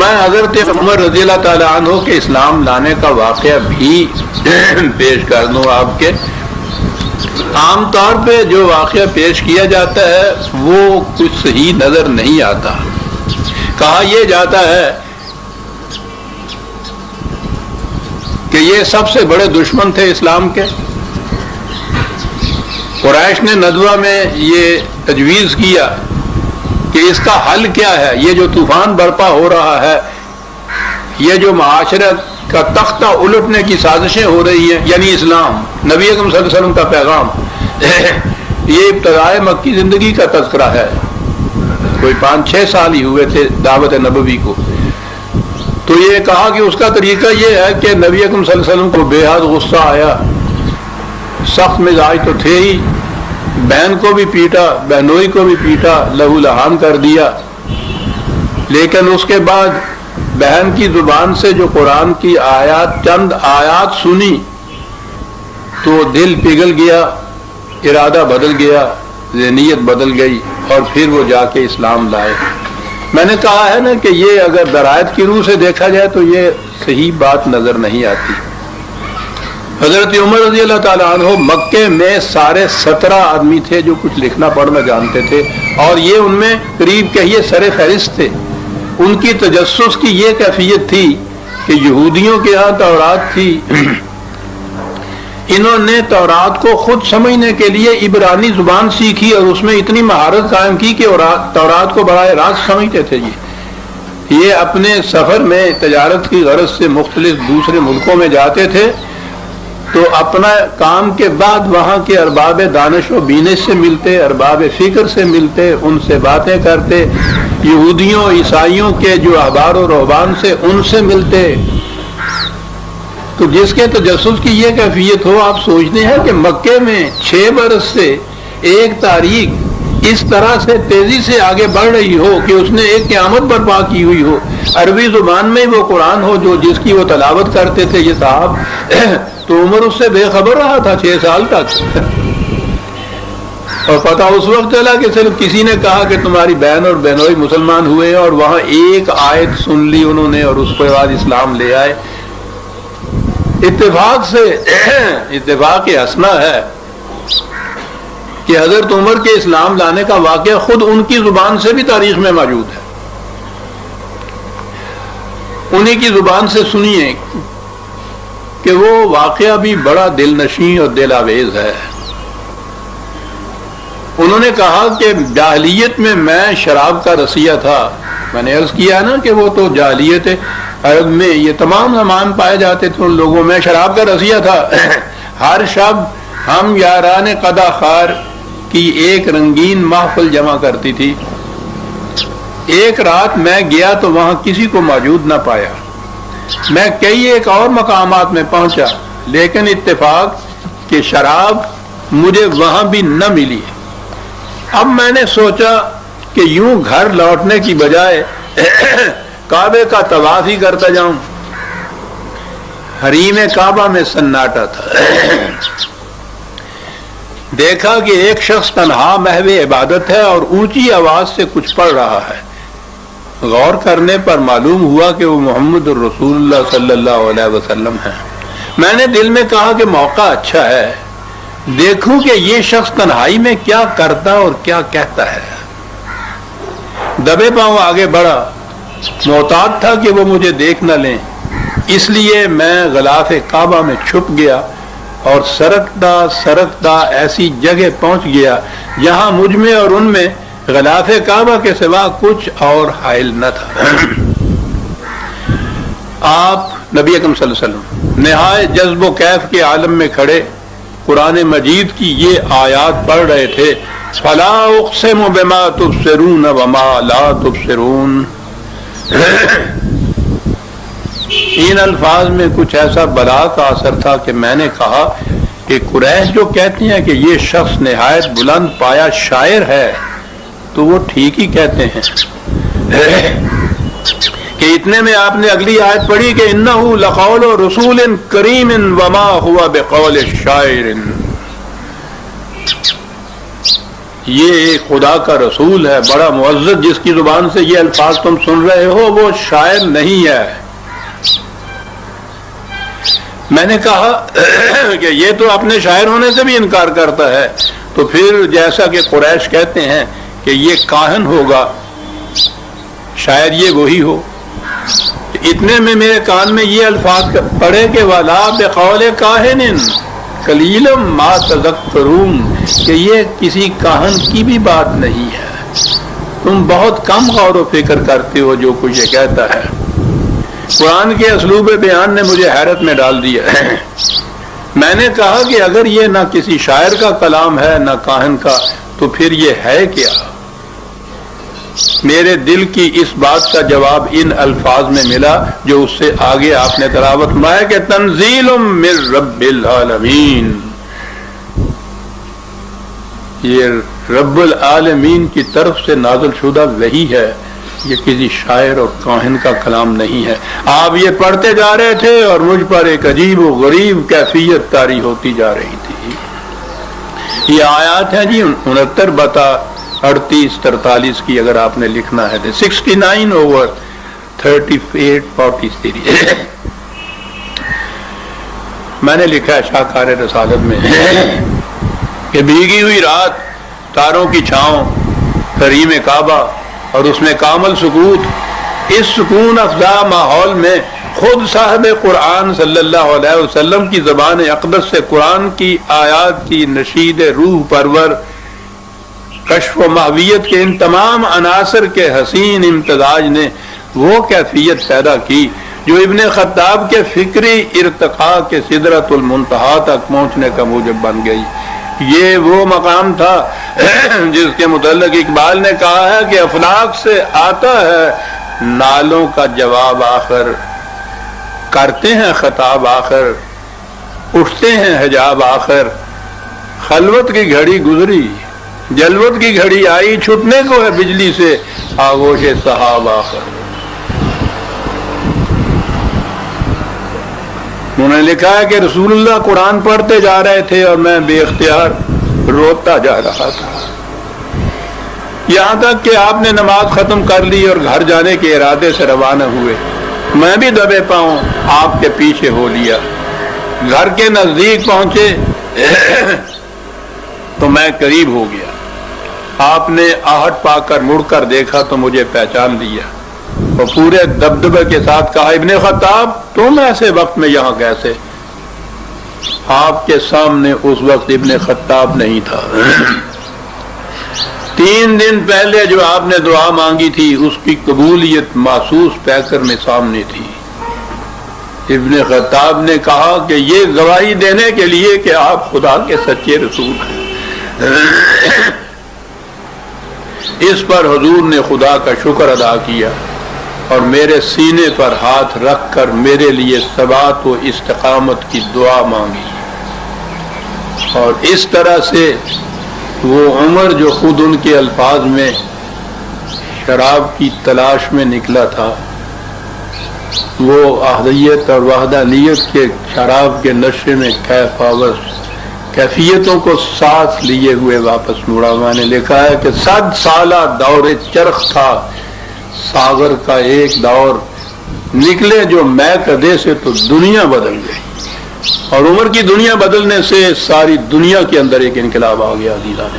میں حضرت عمر رضی اللہ تعالیٰ عنہ کے اسلام لانے کا واقعہ بھی پیش کر دوں آپ کے. عام طور پہ جو واقعہ پیش کیا جاتا ہے وہ کچھ صحیح نظر نہیں آتا. کہا یہ جاتا ہے کہ یہ سب سے بڑے دشمن تھے اسلام کے. قریش نے ندوہ میں یہ تجویز کیا کہ اس کا حل کیا ہے. یہ جو طوفان برپا ہو رہا ہے، یہ جو معاشرت کا تختہ الٹنے کی سازشیں ہو رہی ہیں، یعنی اسلام، نبی اکرم صلی اللہ علیہ وسلم کا پیغام، یہ ابتدائے مکی زندگی کا تذکرہ ہے. کوئی 5-6 سال ہی ہوئے تھے دعوت نبوی کو. تو یہ کہا کہ اس کا طریقہ یہ ہے کہ نبی اکرم صلی اللہ علیہ وسلم کو بے حد غصہ آیا، سخت مزاج تو تھے ہی، بہن کو بھی پیٹا، بہنوئی کو بھی پیٹا، لہو لہان کر دیا. لیکن اس کے بعد بہن کی زبان سے جو قرآن کی آیات، چند آیات سنی تو دل پگھل گیا، ارادہ بدل گیا، ذہنیت بدل گئی، اور پھر وہ جا کے اسلام لائے. میں نے کہا ہے نا کہ یہ اگر درایت کی روح سے دیکھا جائے تو یہ صحیح بات نظر نہیں آتی. حضرت عمر رضی اللہ تعالیٰ عنہ مکے میں سارے 17 آدمی تھے جو کچھ لکھنا پڑھنا جانتے تھے، اور یہ ان میں قریب کہیے سر فہرست تھے. ان کی تجسس کی یہ کیفیت تھی کہ یہودیوں کے ہاں تورات تھی، انہوں نے تورات کو خود سمجھنے کے لیے عبرانی زبان سیکھی اور اس میں اتنی مہارت قائم کی کہ تورات کو براہ راست سمجھتے تھے. یہ اپنے سفر میں تجارت کی غرض سے مختلف دوسرے ملکوں میں جاتے تھے تو اپنا کام کے بعد وہاں کے ارباب دانش و بینش سے ملتے، ارباب فکر سے ملتے، ان سے باتیں کرتے، یہودیوں عیسائیوں کے جو احبار و رہبان سے ان سے ملتے. تو جس کے تجسس کی یہ کیفیت ہو، آپ سوچتے ہیں کہ مکے میں 6 برس سے ایک تاریخ اس طرح سے تیزی سے آگے بڑھ رہی ہو کہ اس نے ایک قیامت برپا کی ہوئی ہو. عربی زبان میں وہ قرآن ہو جو جس کی وہ تلاوت کرتے تھے یہ صاحب، تو عمر اس سے بے خبر رہا تھا 6 سال تک. اور پتہ اس وقت چلا کہ صرف کسی نے کہا کہ تمہاری بہن اور بہنوئی مسلمان ہوئے اور وہاں ایک آیت سن لی انہوں نے اور اس کے بعد اسلام لے آئے. اتفاق سے اتفاق حسنہ ہے کہ حضرت عمر کے اسلام لانے کا واقعہ خود ان کی زبان سے بھی تاریخ میں موجود ہے. انہی کی زبان سے سنیے کہ وہ واقعہ بھی بڑا دل نشیں اور دل آویز ہے. انہوں نے کہا کہ جاہلیت میں شراب کا رسیہ تھا. میں نے عرض کیا نا کہ وہ تو جاہلیت عرب میں یہ تمام زمان پائے جاتے تھے ان لوگوں میں. شراب کا رسیہ تھا. ہر شب ہم یاران قدا خار کی ایک رنگین محفل جمع کرتی تھی. ایک رات میں گیا تو وہاں کسی کو موجود نہ پایا. میں کئی ایک اور مقامات میں پہنچا لیکن اتفاق کہ شراب مجھے وہاں بھی نہ ملی. اب میں نے سوچا کہ یوں گھر لوٹنے کی بجائے کعبے کا طواف ہی کرتا جاؤں. حریم کعبہ میں سناٹا تھا. دیکھا کہ ایک شخص تنہا محو عبادت ہے اور اونچی آواز سے کچھ پڑھ رہا ہے. غور کرنے پر معلوم ہوا کہ وہ محمد الرسول اللہ صلی اللہ علیہ وسلم ہے. میں نے دل میں کہا کہ موقع اچھا ہے، دیکھوں کہ یہ شخص تنہائی میں کیا کرتا اور کیا کہتا ہے. دبے پاؤں آگے بڑھا. محتاط تھا کہ وہ مجھے دیکھ نہ لیں، اس لیے میں غلاف کعبہ میں چھپ گیا اور سرکتا ایسی جگہ پہنچ گیا جہاں مجھ میں اور ان میں غلاف کعبہ کے سوا کچھ اور حائل نہ تھا. آپ نبی اکرم صلی اللہ علیہ وسلم نہایت جذب و کیف کے عالم میں کھڑے قرآن مجید کی یہ آیات پڑھ رہے تھے. فلا اقسم بما تبصرون وما لا تبصرون. ان الفاظ میں کچھ ایسا بلا کا اثر تھا کہ میں نے کہا کہ قریش جو کہتی ہیں کہ یہ شخص نہایت بلند پایا شاعر ہے تو وہ ٹھیک ہی کہتے ہیں. کہ اتنے میں آپ نے اگلی آیت پڑھی کہ انہ لقول رسول کریم وما ہوا بقول شاعر. یہ خدا کا رسول ہے بڑا معزز، جس کی زبان سے یہ الفاظ تم سن رہے ہو وہ شاعر نہیں ہے۔ میں نے کہا کہ یہ تو اپنے شاعر ہونے سے بھی انکار کرتا ہے، تو پھر جیسا کہ قریش کہتے ہیں کہ یہ کاہن ہوگا، شاید یہ وہی ہو۔ اتنے میں میرے کان میں یہ الفاظ پڑے کہ وَلَا بِقَوْلِ كَاهِنٍ قَلِيلًا مَا تَذَكَّرُونَ، کہ یہ کسی کاہن کی بھی بات نہیں ہے، تم بہت کم غور و فکر کرتے ہو جو کچھ یہ کہتا ہے۔ قرآن کے اسلوب بیان نے مجھے حیرت میں ڈال دیا۔ میں نے کہا کہ اگر یہ نہ کسی شاعر کا کلام ہے نہ کاہن کا، تو پھر یہ ہے کیا؟ میرے دل کی اس بات کا جواب ان الفاظ میں ملا جو اس سے آگے آپ نے تلاوت فرمایا کہ تنزیل من رب العالمین، یہ رب العالمین کی طرف سے نازل شدہ وحی ہے، یہ کسی شاعر اور کاہن کا کلام نہیں ہے۔ آپ یہ پڑھتے جا رہے تھے اور مجھ پر ایک عجیب و غریب کیفیت طاری ہوتی جا رہی تھی۔ یہ آیات ہیں جی 69 بتا 38 43 کی، اگر آپ نے لکھنا ہے 69/38-43۔ میں نے لکھا ہے شاہکار رسالت میں کہ بھیگی ہوئی رات، تاروں کی چھاؤں، حریم کعبہ اور اس میں کامل سکوت، اس سکون افزا ماحول میں خود صاحب قرآن صلی اللہ علیہ وسلم کی زبان اقدس سے قرآن کی آیات کی نشید روح پرور کشف و محویت کے ان تمام عناصر کے حسین امتزاج نے وہ کیفیت پیدا کی جو ابن خطاب کے فکری ارتقاء کے سدرۃ المنتہا تک پہنچنے کا موجب بن گئی۔ یہ وہ مقام تھا جس کے متعلق اقبال نے کہا ہے کہ افلاک سے آتا ہے نالوں کا جواب آخر، کرتے ہیں خطاب آخر، اٹھتے ہیں حجاب آخر، خلوت کی گھڑی گزری، جلوت کی گھڑی آئی، چھٹنے کو ہے بجلی سے آغوش صحاب آخر۔ انہوں نے لکھا ہے کہ رسول اللہ قرآن پڑھتے جا رہے تھے اور میں بے اختیار روتا جا رہا تھا، یہاں تک کہ آپ نے نماز ختم کر لی اور گھر جانے کے ارادے سے روانہ ہوئے۔ میں بھی دبے پاؤں آپ کے پیچھے ہو لیا۔ گھر کے نزدیک پہنچے تو میں قریب ہو گیا۔ آپ نے آہٹ پا کر مڑ کر دیکھا تو مجھے پہچان لیا اور پورے دبدبے کے ساتھ کہا، ابن خطاب تم ایسے وقت میں یہاں کیسے؟ آپ کے سامنے اس وقت ابن خطاب نہیں تھا۔ 3 دن پہلے جو آپ نے دعا مانگی تھی اس کی قبولیت محسوس پیکر میں سامنے تھی۔ ابن خطاب نے کہا کہ یہ گواہی دینے کے لیے کہ آپ خدا کے سچے رسول ہیں۔ اس پر حضور نے خدا کا شکر ادا کیا اور میرے سینے پر ہاتھ رکھ کر میرے لیے ثبات و استقامت کی دعا مانگی، اور اس طرح سے وہ عمر جو خود ان کے الفاظ میں شراب کی تلاش میں نکلا تھا، وہ احدیت اور وحدانیت کے شراب کے نشے میں کیفیتوں کو ساتھ لیے ہوئے واپس مڑا۔ میں نے لکھا ہے کہ 100 سالہ دور چرخ تھا، ساغر کا ایک دور نکلے جو میں کدے سے تو دنیا بدل گئی، اور عمر کی دنیا بدلنے سے ساری دنیا کے اندر ایک انقلاب آ گیا۔ عزیزان،